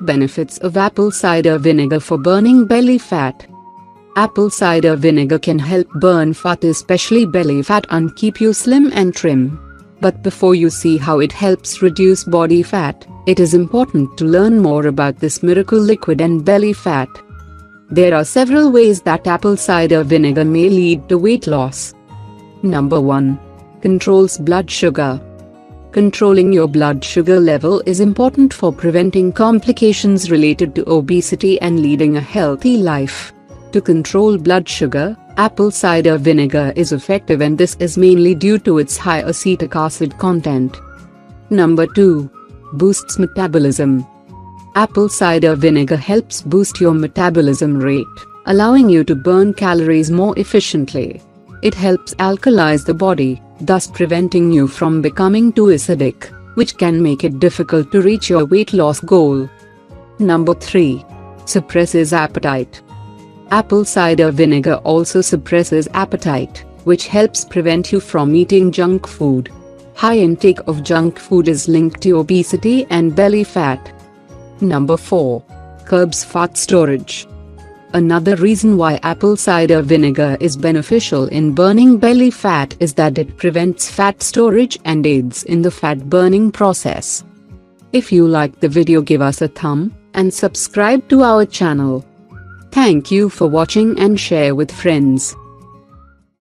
Benefits of apple cider vinegar for burning belly fat. Apple cider vinegar can help burn fat, especially belly fat, and keep you slim and trim. But before you see how it helps reduce body fat, it is important to learn more about this miracle liquid and belly fat. There are several ways that apple cider vinegar may lead to weight loss. Number 1. Controls blood sugar. Controlling your blood sugar level is important for preventing complications related to obesity and leading a healthy life. To control blood sugar, apple cider vinegar is effective, and this is mainly due to its high acetic acid content. Number 2. Boosts metabolism. Apple cider vinegar helps boost your metabolism rate, allowing you to burn calories more efficiently. It helps alkalize the body, thus preventing you from becoming too acidic, which can make it difficult to reach your weight loss goal. Number 3. Suppresses appetite. Apple cider vinegar also suppresses appetite, which helps prevent you from eating junk food. High intake of junk food is linked to obesity and belly fat. Number 4. Curbs fat storage. Another reason why apple cider vinegar is beneficial in burning belly fat is that it prevents fat storage and aids in the fat burning process. If you liked the video, give us a thumb and subscribe to our channel. Thank you for watching and share with friends.